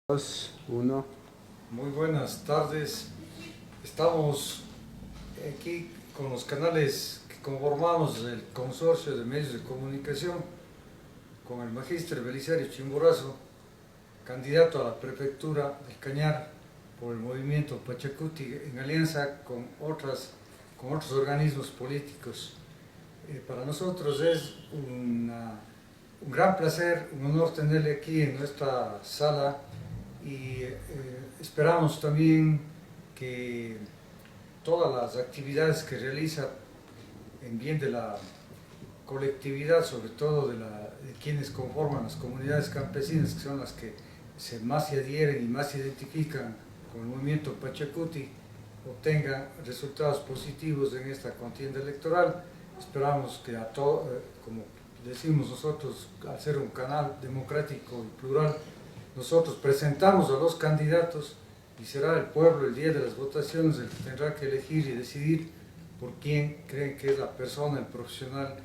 Dos, uno. Muy buenas tardes. Estamos aquí con los canales que conformamos el Consorcio de Medios de Comunicación, con el magíster Belisario Chimborazo, candidato a la prefectura del Cañar por el movimiento Pachacuti, en alianza con otros organismos políticos. Para nosotros es un gran placer, un honor tenerle aquí en nuestra sala y esperamos también que todas las actividades que realiza en bien de la colectividad, sobre todo de quienes conforman las comunidades campesinas, que son las que más se adhieren y más se identifican con el movimiento Pachacuti, obtengan resultados positivos en esta contienda electoral. Esperamos que como decimos nosotros, al ser un canal democrático y plural, nosotros presentamos a los candidatos y será el pueblo el día de las votaciones el que tendrá que elegir y decidir por quién creen que es la persona, el profesional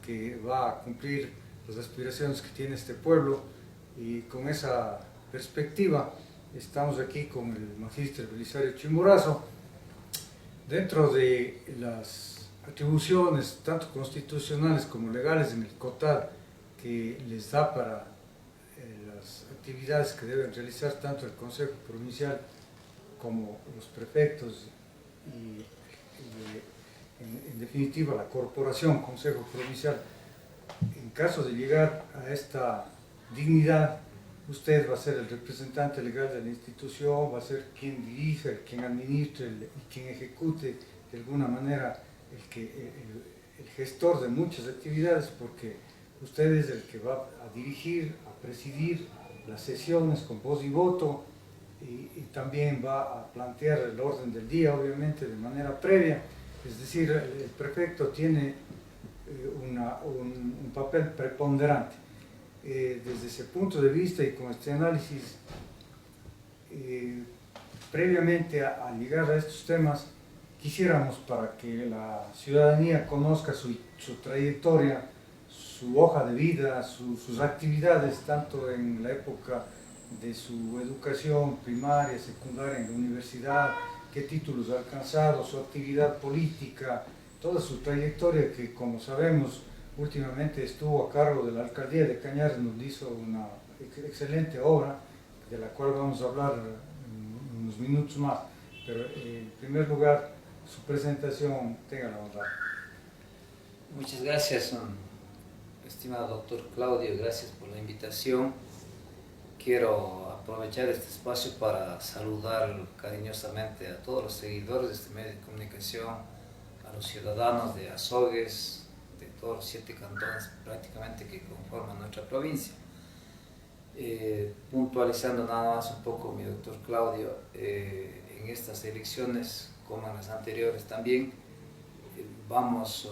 que va a cumplir las aspiraciones que tiene este pueblo. Y con esa perspectiva estamos aquí con el magíster Belisario Chimborazo. Dentro de las atribuciones tanto constitucionales como legales en el COTAD que les da para las actividades que deben realizar tanto el Consejo Provincial como los prefectos y en definitiva la Corporación Consejo Provincial. En caso de llegar a esta dignidad, usted va a ser el representante legal de la institución, va a ser quien dirija, quien administre y quien ejecute de alguna manera el gestor de muchas actividades, porque usted es el que va a dirigir, a presidir las sesiones con voz y voto y también va a plantear el orden del día, obviamente de manera previa. Es decir, el prefecto tiene un papel preponderante. Desde ese punto de vista y con este análisis, previamente a llegar a estos temas, quisiéramos para que la ciudadanía conozca su trayectoria, su hoja de vida, sus actividades, tanto en la época de su educación primaria, secundaria, en la universidad, qué títulos ha alcanzado, su actividad política, toda su trayectoria que, como sabemos, últimamente estuvo a cargo de la alcaldía de Cañar, nos hizo una excelente obra, de la cual vamos a hablar en unos minutos más. Pero en primer lugar, su presentación, tenga la bondad. Muchas gracias, estimado doctor Claudio, gracias por la invitación. Quiero aprovechar este espacio para saludar cariñosamente a todos los seguidores de este medio de comunicación, a los ciudadanos de Azogues, de todos los 7 cantones prácticamente que conforman nuestra provincia. Puntualizando nada más un poco, mi doctor Claudio, en estas elecciones, como en las anteriores también, vamos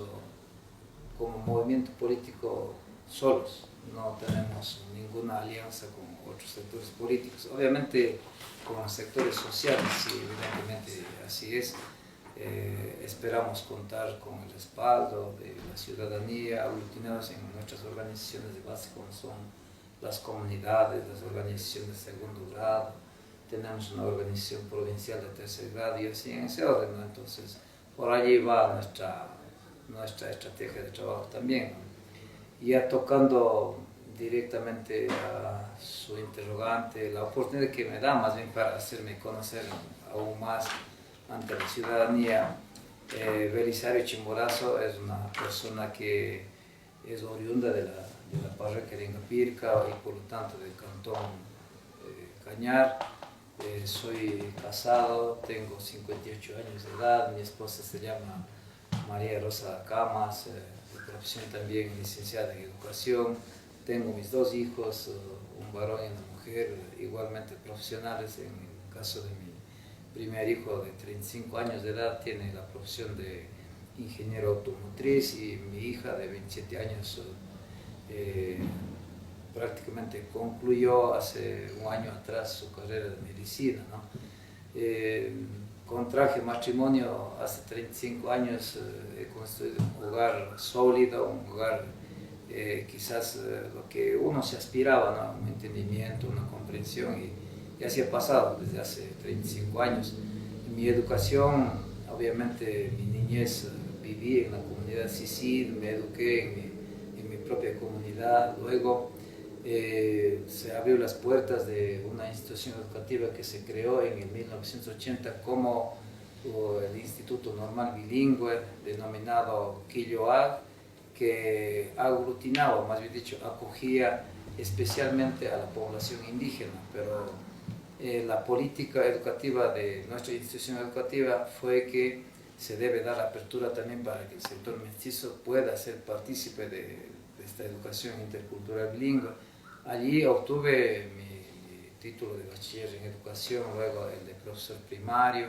como movimiento político solos, no tenemos ninguna alianza con otros sectores políticos, obviamente con los sectores sociales, sí, evidentemente así es. Esperamos contar con el respaldo de la ciudadanía, aglutinados en nuestras organizaciones de base como son las comunidades, las organizaciones de segundo grado, tenemos una organización provincial de tercer grado y así en ese orden, ¿no? Entonces por allí va nuestra estrategia de trabajo también, ¿no? Ya tocando directamente a su interrogante, la oportunidad que me da más bien para hacerme conocer aún más ante la ciudadanía, Belisario Chimborazo es una persona que es oriunda de la parroquia de Ingapirca y por lo tanto del cantón Cañar. Soy casado, tengo 58 años de edad, mi esposa se llama María Rosa Camas, de profesión también licenciada en educación. Tengo mis 2 hijos, un varón y una mujer, igualmente profesionales. En el caso de mi primer hijo de 35 años de edad tiene la profesión de ingeniero automotriz y mi hija de 27 años prácticamente concluyó hace un año atrás su carrera de medicina, ¿no? Contraje matrimonio hace 35 años, he construido un hogar sólido, un hogar quizás lo que uno se aspiraba, ¿no? Un entendimiento, una comprensión ya se ha pasado desde hace 35 años. En mi educación, obviamente mi niñez viví en la comunidad CICID, me eduqué en mi propia comunidad, luego se abrió las puertas de una institución educativa que se creó en el 1980 como el Instituto Normal Bilingüe, denominado Quilloag, que aglutinaba, más bien dicho, acogía especialmente a la población indígena, pero la política educativa de nuestra institución educativa fue que se debe dar apertura también para que el sector mestizo pueda ser partícipe de esta educación intercultural bilingüe. Allí obtuve mi título de bachiller en educación, luego el de profesor primario.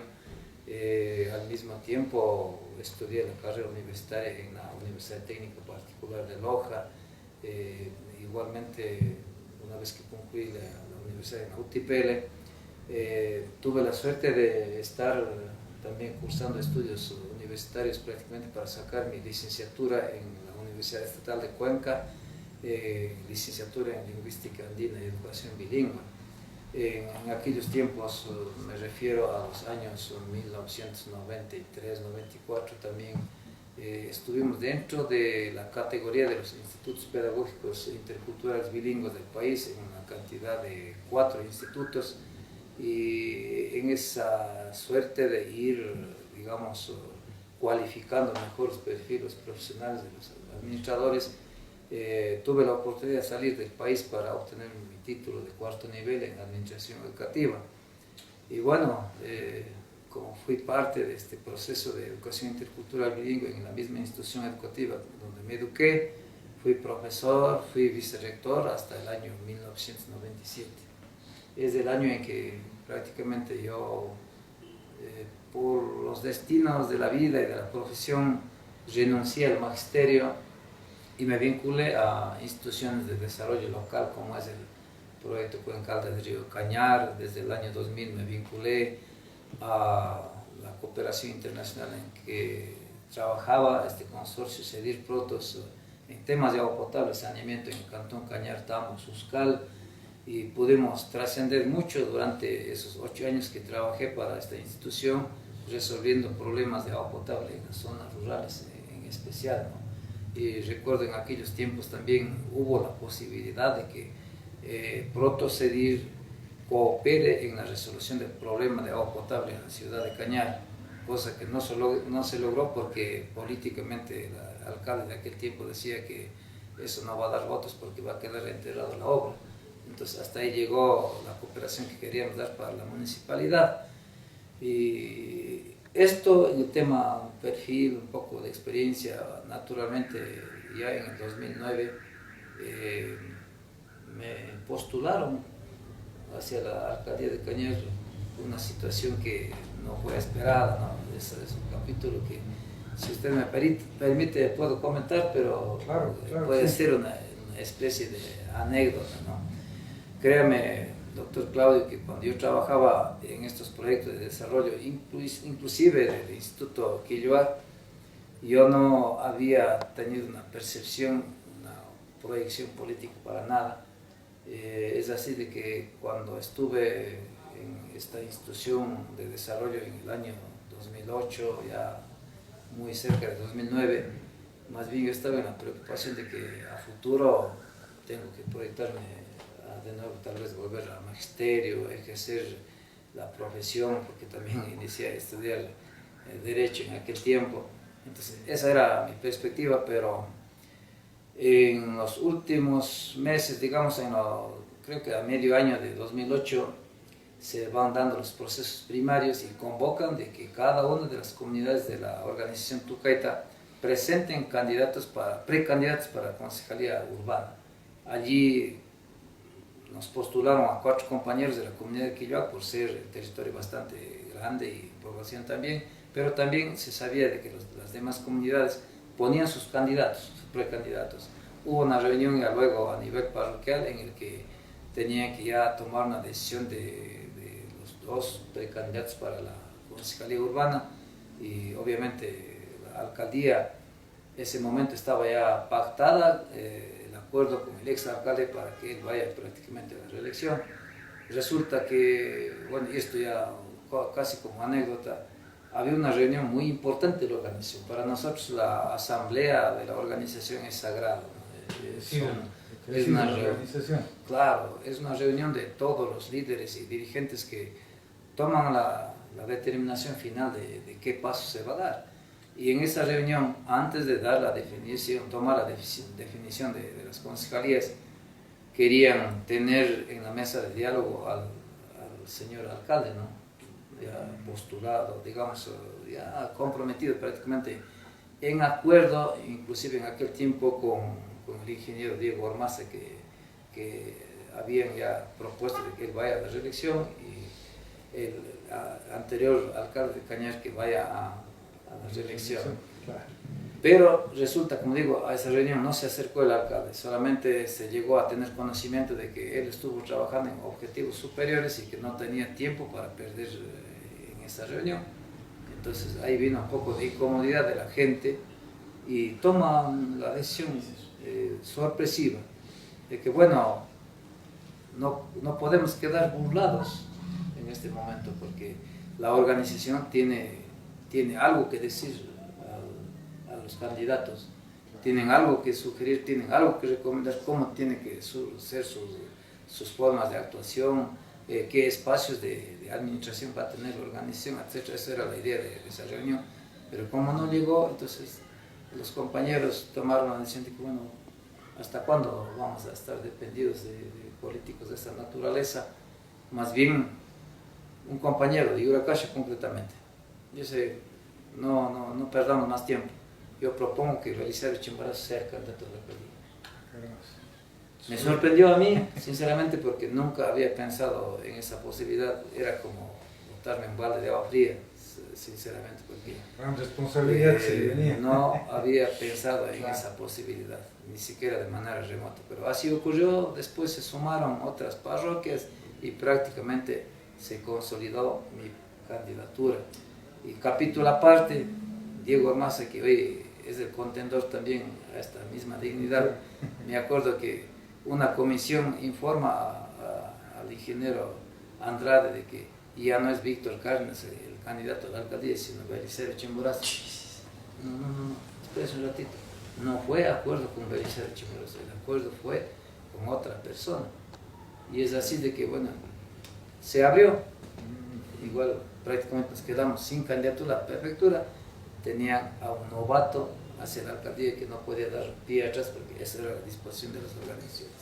Al mismo tiempo estudié la carrera universitaria en la Universidad Técnica Particular de Loja. Igualmente, una vez que concluí la universidad en Utipele, tuve la suerte de estar también cursando estudios universitarios prácticamente para sacar mi licenciatura en la Universidad Estatal de Cuenca, licenciatura en Lingüística Andina y Educación Bilingüe. En aquellos tiempos, me refiero a los años 1993-94, también estuvimos dentro de la categoría de los institutos pedagógicos interculturales bilingües del país, en una cantidad de 4 institutos, y en esa suerte de ir, digamos, cualificando mejor los perfiles profesionales de los administradores, tuve la oportunidad de salir del país para obtener mi título de 4º nivel en administración educativa. Y bueno, como fui parte de este proceso de educación intercultural bilingüe en la misma institución educativa donde me eduqué, fui profesor, fui vicerrector hasta el año 1997. Es el año en que prácticamente yo, por los destinos de la vida y de la profesión, renuncié al magisterio y me vinculé a instituciones de desarrollo local, como es el proyecto Cuencal del Río Cañar. Desde el año 2000 me vinculé a la cooperación internacional en que trabajaba este consorcio CEDIR Protos en temas de agua potable, saneamiento en el Cantón Cañar, Tamo, Suscal, y pudimos trascender mucho durante esos 8 años que trabajé para esta institución, resolviendo problemas de agua potable en las zonas rurales en especial, ¿no? Y recuerdo en aquellos tiempos también hubo la posibilidad de que Protos CEDIR coopere en la resolución del problema de agua potable en la ciudad de Cañar, cosa que no se logró porque políticamente el alcalde de aquel tiempo decía que eso no va a dar votos porque va a quedar enterrada la obra. Entonces hasta ahí llegó la cooperación que queríamos dar para la municipalidad. Y esto, el tema perfil, un poco de experiencia, naturalmente ya en el 2009 me postularon hacia la alcaldía de Cañar, una situación que no fue esperada, ¿no? Ese es un capítulo que, si usted me permite, puedo comentar, pero claro, puede sí. ser una especie de anécdota, ¿no? Créame, doctor Claudio, que cuando yo trabajaba en estos proyectos de desarrollo, inclusive del Instituto Quilloag, yo no había tenido una percepción, una proyección política para nada. Es así de que cuando estuve en esta institución de desarrollo en el año 2008, ya muy cerca de 2009, más bien yo estaba en la preocupación de que a futuro tengo que proyectarme de nuevo, tal vez volver al magisterio, ejercer la profesión, porque también inicié a estudiar Derecho en aquel tiempo. Entonces esa era mi perspectiva, pero en los últimos meses, digamos, creo que a medio año de 2008, se van dando los procesos primarios y convocan de que cada una de las comunidades de la organización Tucaita presenten precandidatos para la concejalía urbana. Allí nos postularon a 4 compañeros de la comunidad de Quilloag por ser un territorio bastante grande y población también, pero también se sabía de que las demás comunidades ponían sus candidatos, sus precandidatos. Hubo una reunión ya luego a nivel parroquial en el que tenían que ya tomar una decisión de los 2 precandidatos para la concejalía urbana, y obviamente la alcaldía en ese momento estaba ya pactada el acuerdo con el ex alcalde para que él vaya prácticamente a la reelección. resulta que, bueno, y esto ya casi como anécdota, había una reunión muy importante de la organización. Para nosotros la asamblea de la organización es sagrada, ¿no? Es una organización. Claro, es una reunión de todos los líderes y dirigentes que toman la determinación final de qué paso se va a dar. Y en esa reunión, antes de dar la definición, tomar la definición de las concejalías, querían tener en la mesa de diálogo al señor alcalde, ¿no? Ya postulado, digamos, ya comprometido prácticamente en acuerdo, inclusive en aquel tiempo con el ingeniero Diego Ormaza, que habían ya propuesto de que él vaya a la reelección, y el anterior alcalde de Cañar que vaya a la reelección. Pero resulta, como digo, a esa reunión no se acercó el alcalde, solamente se llegó a tener conocimiento de que él estuvo trabajando en objetivos superiores y que no tenía tiempo para perder en esa reunión. Entonces ahí vino un poco de incomodidad de la gente y toman la decisión sorpresiva de que, bueno, no podemos quedar burlados en este momento, porque la organización tiene algo que decir a los candidatos, tienen algo que sugerir, tienen algo que recomendar, cómo tienen que ser sus formas de actuación, qué espacios de administración va a tener la organización, etc. Esa era la idea de esa reunión, pero como no llegó, entonces los compañeros tomaron la decisión de que, bueno, ¿hasta cuándo vamos a estar dependidos de políticos de esta naturaleza? Más bien, un compañero de Yuracacha concretamente, dice, no perdamos más tiempo, yo propongo que Belisario Chimborazo sea el candidato a la alcaldía. Me sorprendió a mí, sinceramente, porque nunca había pensado en esa posibilidad, era como botarme en balde de agua fría, sinceramente, porque gran responsabilidad se venía. No había pensado en esa posibilidad, ni siquiera de manera remota, pero así ocurrió. Después se sumaron otras parroquias y prácticamente se consolidó mi candidatura. Y capítulo aparte, Diego Ormaza, que hoy es el contendor también a esta misma dignidad, me acuerdo que una comisión informa al ingeniero Andrade de que ya no es Víctor Cárdenas el candidato a la alcaldía, sino Belisario Chimborazo. No, espérese un ratito. No fue acuerdo con Belisario Chimborazo, el acuerdo fue con otra persona. Y es así de que, bueno, se abrió. Igual prácticamente nos quedamos sin candidatura a la prefectura. Tenían a un novato hacia la alcaldía que no podía dar pie atrás porque esa era la disposición de las organizaciones.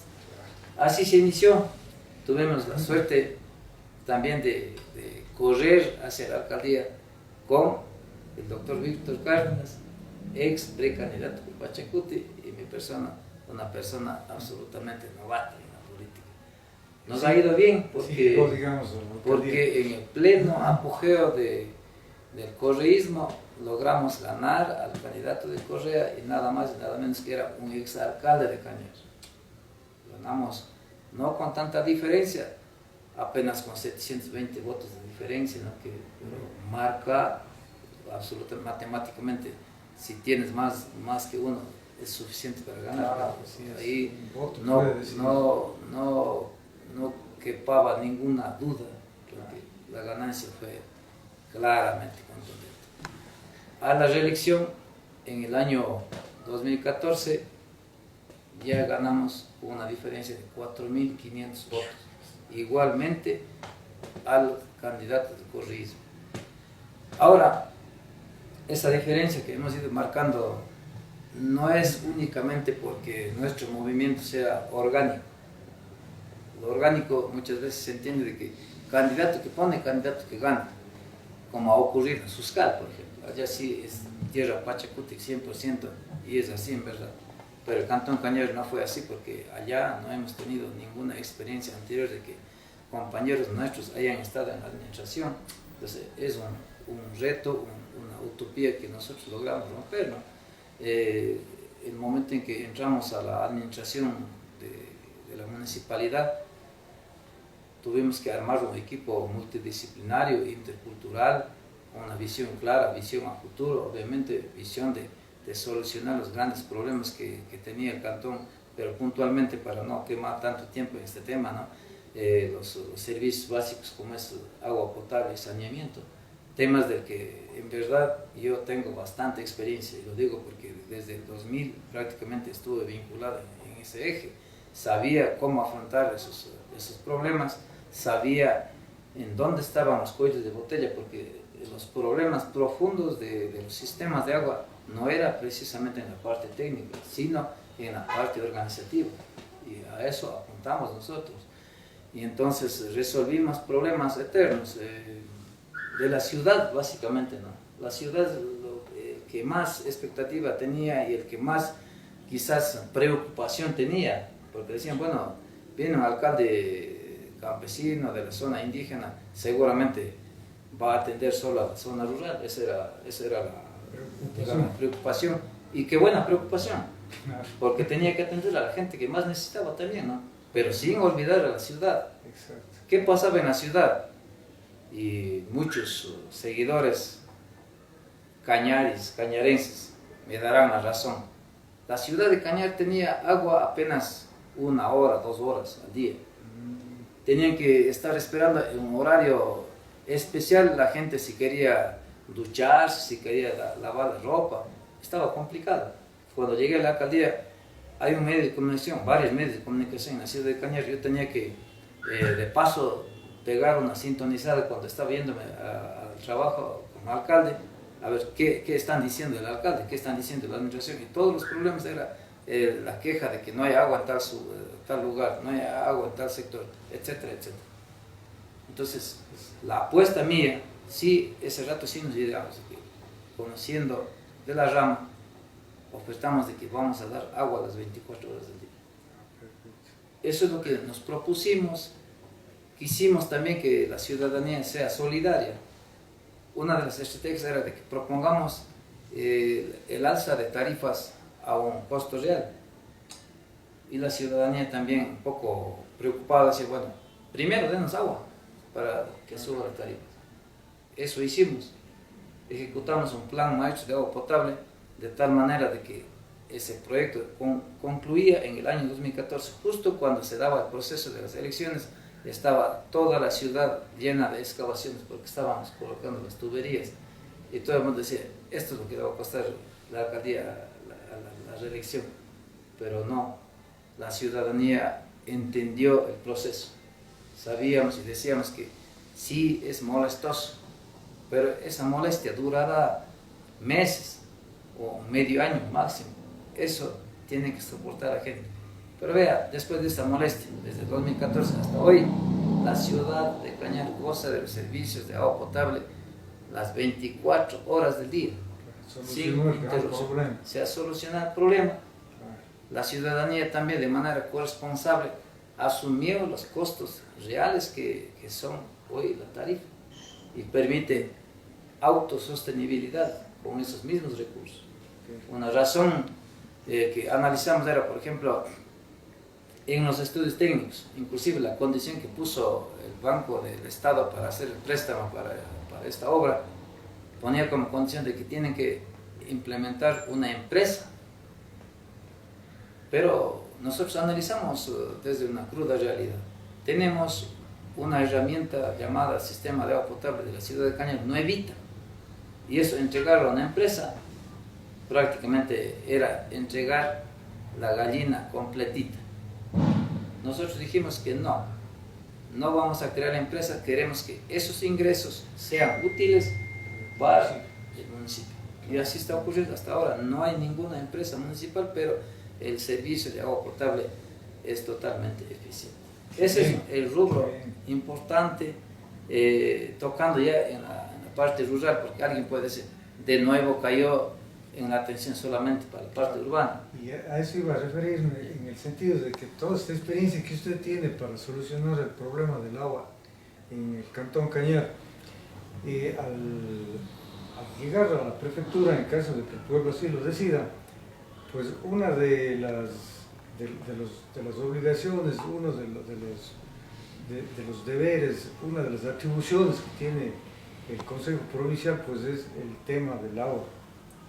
Así se inició. Tuvimos la suerte también de correr hacia la alcaldía con el doctor Víctor Cárdenas, ex precandidato de Pachacuti, y mi persona, una persona absolutamente novata en la política. Nos ha ido bien porque en el pleno apogeo del correísmo logramos ganar al candidato de Correa y nada más y nada menos que era un ex alcalde de Cañar. Ganamos no con tanta diferencia, apenas con 720 votos de diferencia, ¿no? Que marca absolutamente matemáticamente, si tienes más que uno, es suficiente para ganar. Ahí no quepaba ninguna duda, porque la ganancia fue claramente contundente. A la reelección, en el año 2014, ya ganamos una diferencia de 4.500 votos. Igualmente al candidato de correísmo. Ahora, esa diferencia que hemos ido marcando no es únicamente porque nuestro movimiento sea orgánico. Lo orgánico muchas veces se entiende de que candidato que pone, candidato que gana, como ha ocurrido en Suscal, por ejemplo. Allá sí es tierra Pachacuti 100% y es así en verdad. Pero el Cantón Cañar no fue así porque allá no hemos tenido ninguna experiencia anterior de que compañeros nuestros hayan estado en la administración. Entonces es un reto, una utopía que nosotros logramos romper, ¿no? El momento en que entramos a la administración de la municipalidad, tuvimos que armar un equipo multidisciplinario, intercultural, con una visión clara, visión a futuro, obviamente visión de solucionar los grandes problemas que tenía el cantón, pero puntualmente para no quemar tanto tiempo en este tema, ¿no? los servicios básicos como es agua potable y saneamiento, temas del que en verdad yo tengo bastante experiencia, y lo digo porque desde el 2000 prácticamente estuve vinculado en ese eje, sabía cómo afrontar esos problemas, sabía en dónde estaban los cuellos de botella, porque los problemas profundos de los sistemas de agua no era precisamente en la parte técnica, sino en la parte organizativa, y a eso apuntamos nosotros. Y entonces resolvimos problemas eternos de la ciudad, básicamente, ¿no? La ciudad, el que más expectativa tenía y el que más quizás preocupación tenía, porque decían, bueno, viene un alcalde campesino de la zona indígena, seguramente va a atender solo a la zona rural. Esa era la preocupación. Y qué buena preocupación, porque tenía que atender a la gente que más necesitaba también, ¿no? Pero sin olvidar a la ciudad. Exacto. ¿Qué pasaba en la ciudad? Y muchos seguidores cañarenses me darán la razón. La ciudad de Cañar tenía agua apenas 1 hora, 2 horas al día. Tenían que estar esperando en un horario especial, la gente si quería ducharse, si quería lavar la ropa, estaba complicado. Cuando llegué a la alcaldía, hay un medio de comunicación, varios medios de comunicación en la ciudad de Cañar. Yo tenía que, de paso, pegar una sintonizada cuando estaba yéndome al trabajo como alcalde, a ver qué están diciendo el alcalde, qué están diciendo la administración. Y todos los problemas era la queja de que no hay agua en tal lugar, no hay agua en tal sector, etcétera, etcétera. Entonces, la apuesta mía, sí, ese rato sí nos llegamos, conociendo de la rama, ofertamos de que vamos a dar agua a las 24 horas del día. Eso es lo que nos propusimos. Quisimos también que la ciudadanía sea solidaria. Una de las estrategias era de que propongamos el alza de tarifas a un costo real. Y la ciudadanía también un poco preocupada decía, bueno, primero denos agua para que suba la tarifa. Eso hicimos. Ejecutamos un plan maestro de agua potable de tal manera de que ese proyecto concluía en el año 2014, justo cuando se daba el proceso de las elecciones. Estaba toda la ciudad llena de excavaciones porque estábamos colocando las tuberías y todo el mundo decía, esto es lo que va a costar la alcaldía la reelección, pero no, la ciudadanía entendió el proceso. Sabíamos y decíamos que sí es molestoso, pero esa molestia durará meses o medio año máximo. Eso tiene que soportar la gente. Pero vea, después de esta molestia, desde 2014 hasta hoy, la ciudad de Cañar goza de los servicios de agua potable las 24 horas del día. Sin interrupción. Se ha solucionado el problema. La ciudadanía también de manera corresponsable asumió los costos reales que son hoy la tarifa y permite autosostenibilidad con esos mismos recursos. Una razón que analizamos era, por ejemplo, en los estudios técnicos, inclusive la condición que puso el Banco del Estado para hacer el préstamo para esta obra, ponía como condición de que tienen que implementar una empresa. Pero nosotros analizamos desde una cruda realidad. Tenemos una herramienta llamada Sistema de Agua Potable de la ciudad de Cañar, nuevita, y eso, entregarlo a una empresa, prácticamente era entregar la gallina completita. Nosotros dijimos que no vamos a crear la empresa, queremos que esos ingresos sean útiles para el municipio. Y así está ocurriendo hasta ahora. No hay ninguna empresa municipal, pero el servicio de agua potable es totalmente eficiente. Ese es el rubro importante, tocando ya en la parte rural, porque alguien puede decir, de nuevo cayó en la atención solamente para la parte urbana. Y a eso iba a referirme, en el sentido de que toda esta experiencia que usted tiene para solucionar el problema del agua en el Cantón Cañar, al llegar a la prefectura, en caso de que el pueblo así lo decida, pues una de las obligaciones, uno de los deberes, una de las atribuciones que tiene el Consejo Provincial, pues es el tema del agua.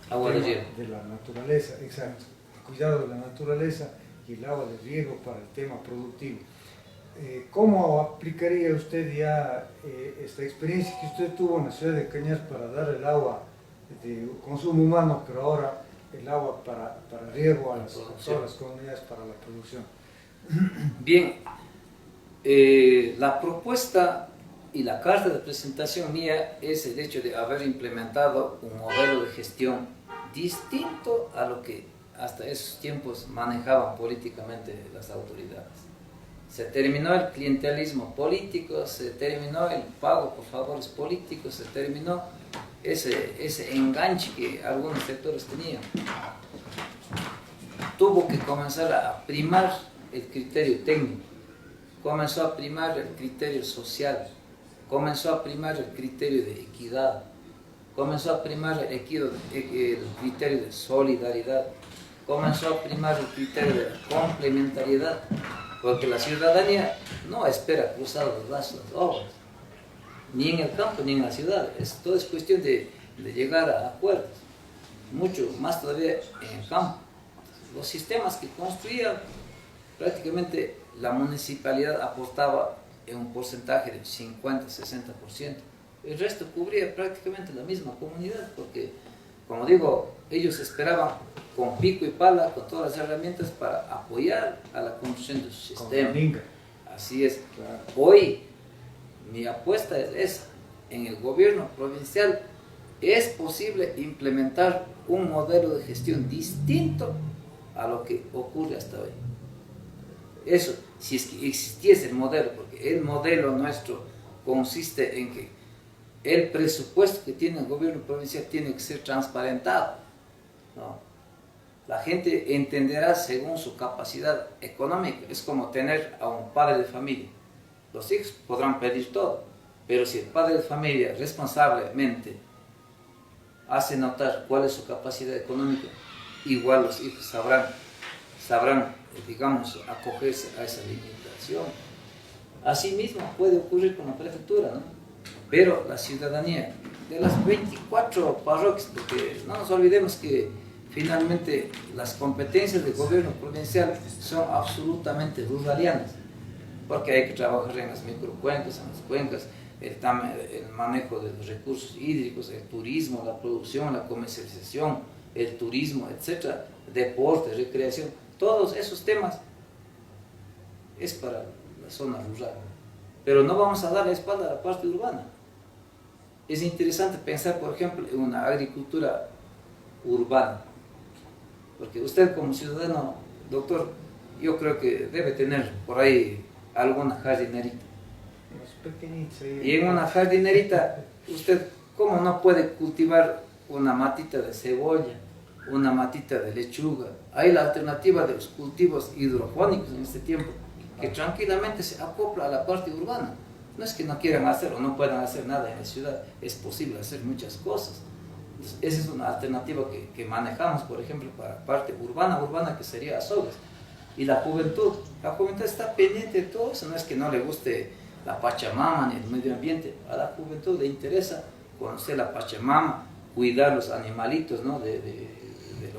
Agua de riego. De la naturaleza, exacto. El cuidado de la naturaleza y el agua de riego para el tema productivo. ¿cómo aplicaría usted ya esta experiencia que usted tuvo en la ciudad de Cañas para dar el agua de consumo humano, pero ahora el agua para riego a todas las comunidades para la producción? Bien, la propuesta y la carta de presentación mía es el hecho de haber implementado un modelo de gestión distinto a lo que hasta esos tiempos manejaban políticamente las autoridades. Se terminó el clientelismo político, se terminó el pago por favores políticos, se terminó ese enganche que algunos sectores tenían. Tuvo que comenzar a primar el criterio técnico, comenzó a primar el criterio social, comenzó a primar el criterio de equidad, comenzó a primar el criterio de solidaridad, comenzó a primar el criterio de complementariedad, porque la ciudadanía no espera cruzar los brazos las obras, ni en el campo ni en la ciudad. Todo es cuestión de llegar a acuerdos, mucho más todavía en el campo. Los sistemas que construían, prácticamente la municipalidad aportaba en un porcentaje de 50-60%. El resto cubría prácticamente la misma comunidad, porque, como digo, ellos esperaban con pico y pala, con todas las herramientas para apoyar a la construcción de su sistema. Así es. Claro. Hoy, mi apuesta es esa. En el gobierno provincial es posible implementar un modelo de gestión distinto a lo que ocurre hasta hoy. Eso, si es que existiese el modelo, porque el modelo nuestro consiste en que el presupuesto que tiene el gobierno provincial tiene que ser transparentado, ¿no? La gente entenderá según su capacidad económica. Es como tener a un padre de familia. Los hijos podrán pedir todo, pero si el padre de familia responsablemente hace notar cuál es su capacidad económica, igual los hijos sabrán, digamos, acogerse a esa limitación. Asimismo puede ocurrir con la prefectura, ¿no? Pero la ciudadanía de las 24 parroquias, porque no nos olvidemos que finalmente las competencias del gobierno provincial son absolutamente ruralianas, porque hay que trabajar en las microcuencas, en las cuencas, el manejo de los recursos hídricos, el turismo, la producción, la comercialización, el turismo, etcétera, deporte, recreación, todos esos temas es para la zona rural. Pero no vamos a dar la espalda a la parte urbana. Es interesante pensar, por ejemplo, en una agricultura urbana, porque usted como ciudadano, doctor, yo creo que debe tener por ahí alguna jardinerita. Y en una jardinerita, usted, ¿cómo no puede cultivar una matita de cebolla, una matita de lechuga? Hay la alternativa de los cultivos hidropónicos en este tiempo, que tranquilamente se acopla a la parte urbana. No es que no quieran hacer o no puedan hacer nada en la ciudad, es posible hacer muchas cosas. Entonces, esa es una alternativa que manejamos, por ejemplo, para parte urbana que sería Azogues. Y la juventud está pendiente de todo eso, no es que no le guste la Pachamama ni el medio ambiente, a la juventud le interesa conocer la Pachamama, cuidar los animalitos, ¿no? del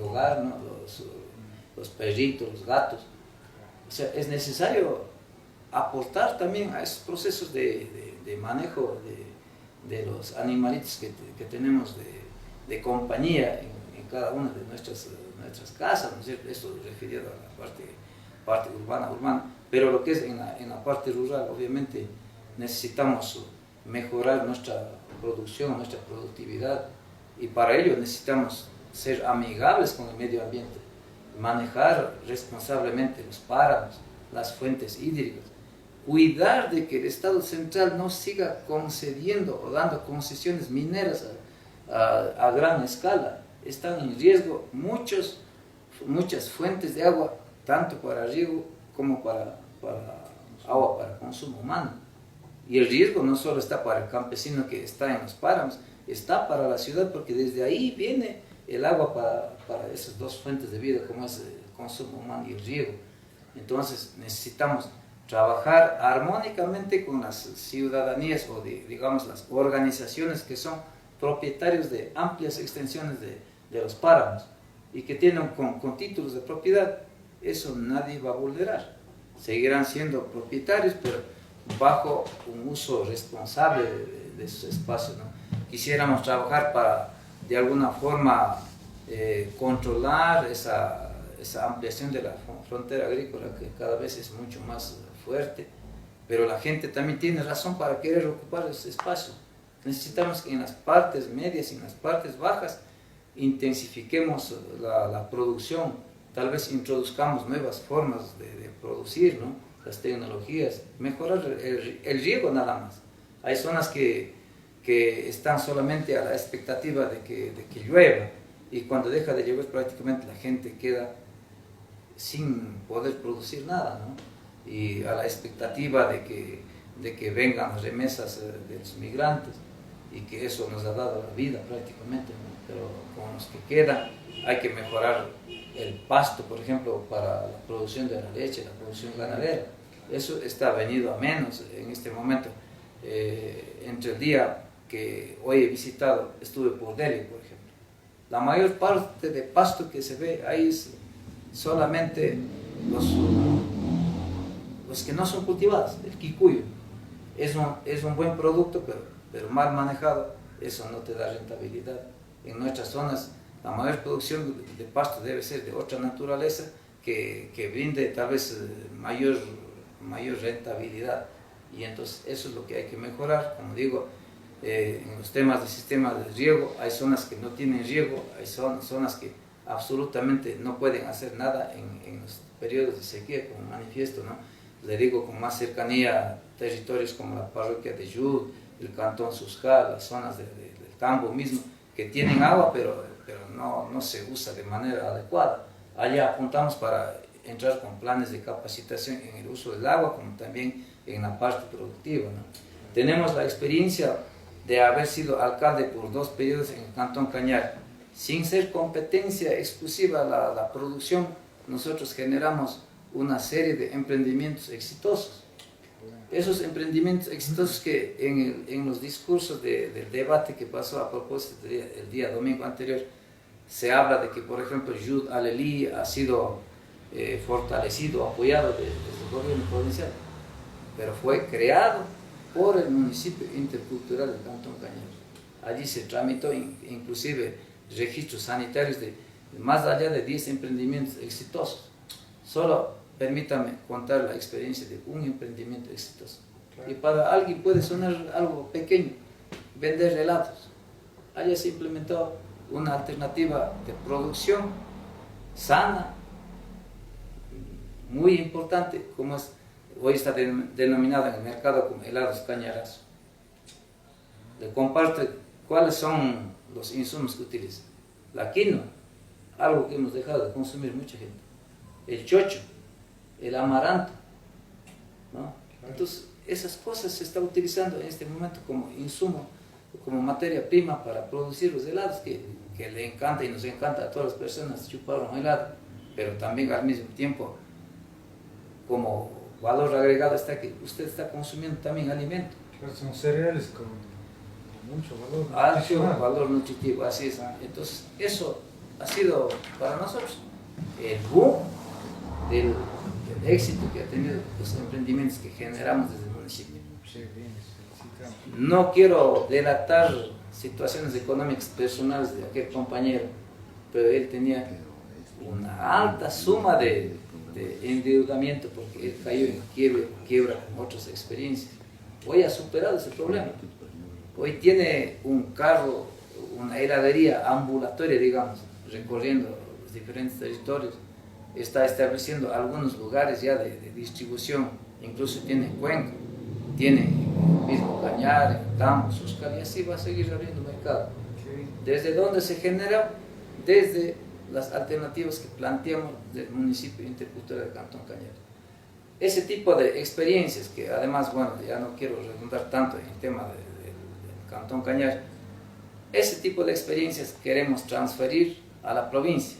hogar, ¿no? los perritos, los gatos. O sea, es necesario aportar también a esos procesos de manejo de los animalitos que tenemos de compañía en cada una de nuestras casas, ¿no es cierto? Esto referido a la parte urbana, pero lo que es en la parte rural, obviamente necesitamos mejorar nuestra producción, nuestra productividad, y para ello necesitamos ser amigables con el medio ambiente, manejar responsablemente los páramos, las fuentes hídricas, cuidar de que el Estado central no siga concediendo o dando concesiones mineras a gran escala. Están en riesgo muchas fuentes de agua, tanto para riego como para agua para consumo humano. Y el riesgo no solo está para el campesino que está en los páramos, está para la ciudad, porque desde ahí viene el agua para esas dos fuentes de vida, como es el consumo humano y el riego. Entonces necesitamos trabajar armónicamente con las ciudadanías o digamos las organizaciones que son propietarios de amplias extensiones de los páramos y que tienen con títulos de propiedad. Eso nadie va a vulnerar. seguirán siendo propietarios, pero bajo un uso responsable de esos espacios, ¿no? Quisiéramos trabajar para, de alguna forma, controlar esa ampliación de la frontera agrícola que cada vez es mucho más fuerte, pero la gente también tiene razón para querer ocupar ese espacio. Necesitamos que en las partes medias y en las partes bajas intensifiquemos la producción, tal vez introduzcamos nuevas formas de producir, ¿no? Las tecnologías, mejorar el riego nada más. Hay zonas que están solamente a la expectativa de que llueva, y cuando deja de llover prácticamente la gente queda sin poder producir nada, ¿no? Y a la expectativa de que vengan las remesas de los migrantes, y que eso nos ha dado la vida prácticamente, ¿no? Pero con los que quedan hay que mejorar el pasto, por ejemplo, para la producción de la leche, la producción ganadera. Eso está venido a menos en este momento. Entre el día que hoy he visitado, estuve por Delhi, por ejemplo. La mayor parte de pasto que se ve ahí es solamente los que no son cultivados, el kikuyu. Es un buen producto, pero mal manejado, eso no te da rentabilidad. En nuestras zonas, la mayor producción de pasto debe ser de otra naturaleza que brinde tal vez mayor rentabilidad. Y entonces eso es lo que hay que mejorar. Como digo, en los temas de sistema de riego, hay zonas que no tienen riego, hay zonas que absolutamente no pueden hacer nada en los periodos de sequía, como manifiesto, ¿no? Le digo con más cercanía a territorios como la parroquia de Yud, el cantón Suscal, las zonas del Tambo mismo, que tienen agua, pero no se usa de manera adecuada. Allá apuntamos para entrar con planes de capacitación en el uso del agua, como también en la parte productiva, ¿no? Tenemos la experiencia de haber sido alcalde por 2 periodos en el cantón Cañar. Sin ser competencia exclusiva la producción, nosotros generamos una serie de emprendimientos exitosos. Esos emprendimientos exitosos que en los discursos del debate que pasó a propósito el día domingo anterior, se habla de que, por ejemplo, Yud Alelí ha sido fortalecido, apoyado desde el gobierno provincial, pero fue creado por el municipio intercultural del Cantón Cañar. Allí se tramitó inclusive registros sanitarios de más allá de 10 emprendimientos exitosos. Solo permítame contar la experiencia de un emprendimiento exitoso. Claro. Y para alguien puede sonar algo pequeño, vender helados. Allá se implementó una alternativa de producción sana, muy importante, como es, hoy está denominado en el mercado como helados Cañarazo. Le comparto cuáles son los insumos que utilizan. La quinoa, algo que hemos dejado de consumir mucha gente. El chocho, el amaranto, ¿no? Entonces, esas cosas se están utilizando en este momento como insumo, como materia prima para producir los helados, que le encanta y nos encanta a todas las personas chupar un helado, pero también al mismo tiempo, como valor agregado está que usted está consumiendo también alimento. Claro, son cereales con mucho valor nutritivo. Alto valor nutritivo, así es. Entonces, eso ha sido para nosotros el boom del éxito que ha tenido los emprendimientos que generamos desde el municipio. No quiero delatar situaciones económicas personales de aquel compañero, pero él tenía una alta suma de endeudamiento porque él cayó en quiebra con otras experiencias. Hoy ha superado ese problema. Hoy tiene un carro, una heladería ambulatoria, digamos, recorriendo los diferentes territorios. Está estableciendo algunos lugares ya de distribución, incluso tiene en Cuenca, tiene en el mismo Cañar, en Tambo, Suscal, y así va a seguir abriendo mercado. ¿Desde dónde se genera? Desde las alternativas que planteamos del municipio intercultural del Cantón Cañar. Ese tipo de experiencias, que además, bueno, ya no quiero redundar tanto en el tema del Cantón Cañar, ese tipo de experiencias queremos transferir a la provincia,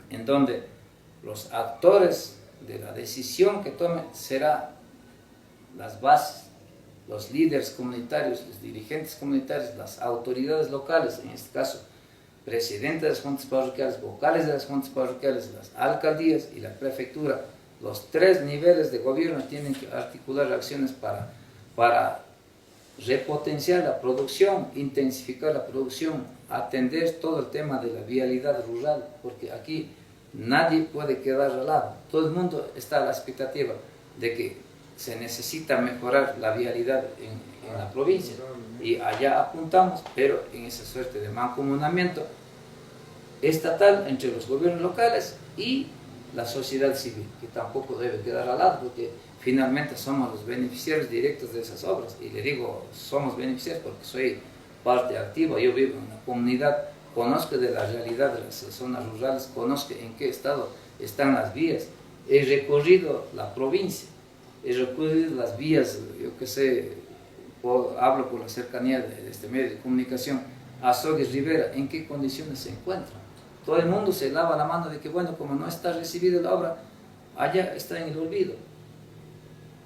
en donde los actores de la decisión que tomen serán las bases, los líderes comunitarios, los dirigentes comunitarios, las autoridades locales, en este caso, presidentes de las juntas parroquiales, vocales de las juntas parroquiales, las alcaldías y la prefectura, Los tres niveles de gobierno tienen que articular acciones para repotenciar la producción, intensificar la producción, atender todo el tema de la vialidad rural, porque aquí nadie puede quedar al lado. Todo el mundo está a la expectativa de que se necesita mejorar la vialidad en la provincia, y allá apuntamos, pero en esa suerte de mancomunamiento estatal entre los gobiernos locales y la sociedad civil, que tampoco debe quedar al lado, porque finalmente somos los beneficiarios directos de esas obras. Y le digo, somos beneficiarios porque soy parte activa, yo vivo en una comunidad, conozco de la realidad de las zonas rurales, conozco en qué estado están las vías, he recorrido la provincia, he recorrido las vías, yo que sé, hablo por la cercanía de este medio de comunicación, Azogues Rivera, en qué condiciones se encuentran. Todo el mundo se lava la mano de que, bueno, como no está recibida la obra, allá está en el olvido.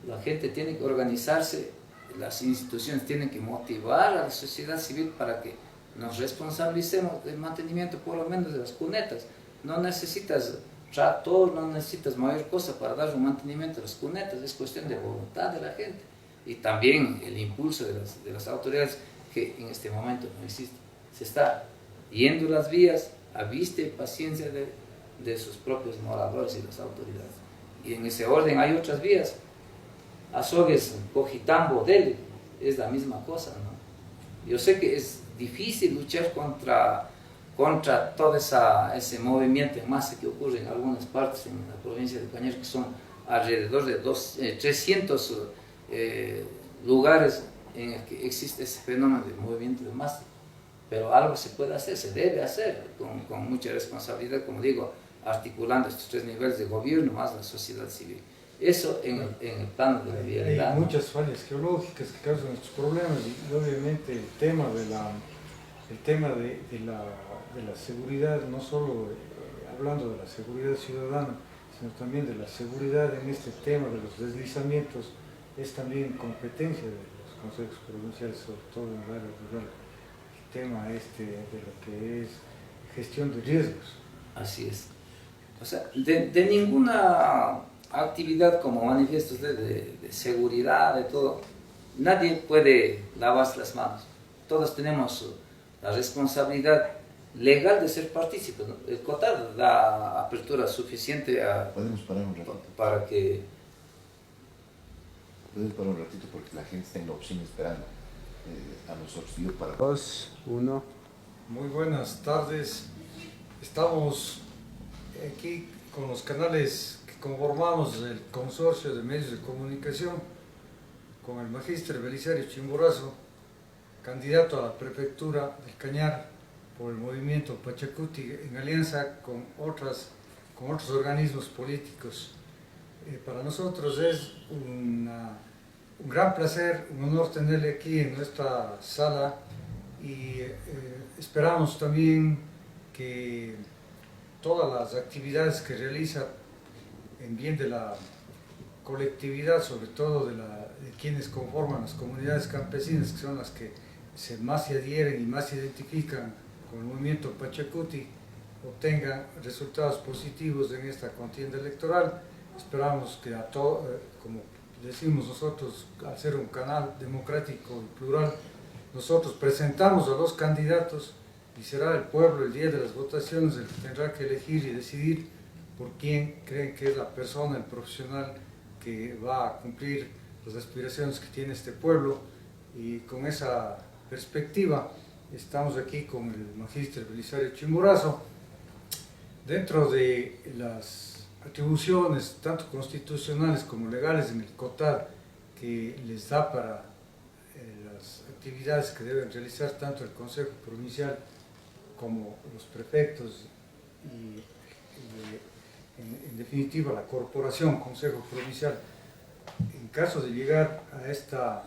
La gente tiene que organizarse, las instituciones tienen que motivar a la sociedad civil para que nos responsabilicemos del mantenimiento, por lo menos de las cunetas. No necesitas tractor, no necesitas mayor cosa para dar un mantenimiento a las cunetas, es cuestión de voluntad de la gente. Y también el impulso de las autoridades, que en este momento no existe. Se está yendo las vías a vista y paciencia de sus propios moradores y las autoridades. Y en ese orden hay otras vías. Azogues, Cojitambo, Dele, es la misma cosa, ¿no? Yo sé que es difícil luchar contra todo ese movimiento en masa que ocurre en algunas partes en la provincia de Cañar, que son alrededor de 300 lugares en el que existe ese fenómeno de movimiento de masa. Pero algo se puede hacer, se debe hacer con mucha responsabilidad, como digo, articulando estos tres niveles de gobierno más la sociedad civil. Eso en el plano de la vialidad. Hay muchas fallas geológicas que causan estos problemas y obviamente el tema de la seguridad, no solo hablando de la seguridad ciudadana, sino también de la seguridad en este tema de los deslizamientos, es también competencia de los consejos provinciales, sobre todo en el área rural. Tema de lo que es gestión de riesgos. Así es. O sea, de ninguna actividad, como manifiesta usted, de seguridad, de todo, nadie puede lavarse las manos. Todos tenemos la responsabilidad legal de ser partícipes, ¿no? El COTAD da apertura suficiente ¿Podemos parar un ratito? para que... Podemos parar un ratito porque la gente está en la opción esperando a nosotros. Yo para... 2, 1. Muy buenas tardes. Estamos aquí con los canales que conformamos el Consorcio de Medios de Comunicación, con el magíster Belisario Chimborazo, candidato a la prefectura del Cañar por el movimiento Pachacuti, en alianza con otros organismos políticos. Para nosotros es un gran placer, un honor tenerle aquí en nuestra sala y esperamos también que todas las actividades que realiza en bien de la colectividad, sobre todo de quienes conforman las comunidades campesinas, que son las que más se adhieren y más se identifican con el movimiento Pachacuti, obtengan resultados positivos en esta contienda electoral. Esperamos que como decimos nosotros, al ser un canal democrático y plural, nosotros presentamos a los candidatos y será el pueblo el día de las votaciones el que tendrá que elegir y decidir por quién creen que es la persona, el profesional que va a cumplir las aspiraciones que tiene este pueblo. Y con esa perspectiva estamos aquí con el magíster Belisario Chimborazo. Dentro de las atribuciones tanto constitucionales como legales en el COTAD que les da para las actividades que deben realizar tanto el Consejo Provincial como los prefectos y en definitiva la corporación Consejo Provincial. En caso de llegar a esta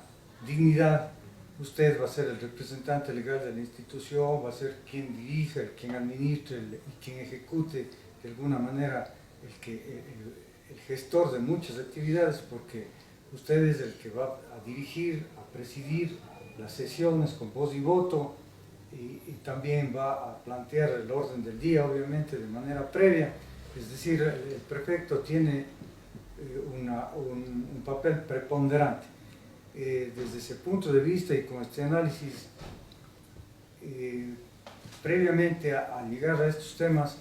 dignidad, usted va a ser el representante legal de la institución, va a ser quien dirija, quien administre y quien ejecute de alguna manera el gestor de muchas actividades, porque usted es el que va a dirigir, a presidir las sesiones con voz y voto y también va a plantear el orden del día, obviamente de manera previa. Es decir, el prefecto tiene un papel preponderante. Desde ese punto de vista y con este análisis, previamente a llegar a estos temas,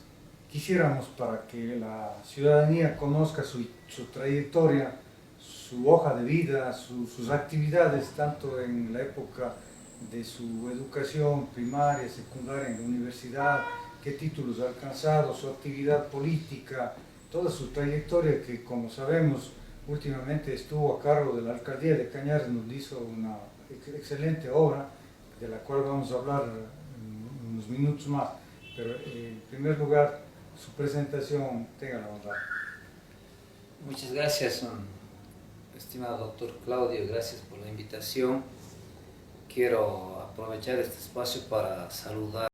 quisiéramos para que la ciudadanía conozca su trayectoria, su hoja de vida, sus actividades, tanto en la época de su educación primaria, secundaria, en la universidad, qué títulos ha alcanzado, su actividad política, toda su trayectoria que, como sabemos, últimamente estuvo a cargo de la alcaldía de Cañares, nos hizo una excelente obra, de la cual vamos a hablar en unos minutos más, pero en primer lugar, su presentación, tenga la bondad. Muchas gracias, estimado doctor Claudio, gracias por la invitación. Quiero aprovechar este espacio para saludar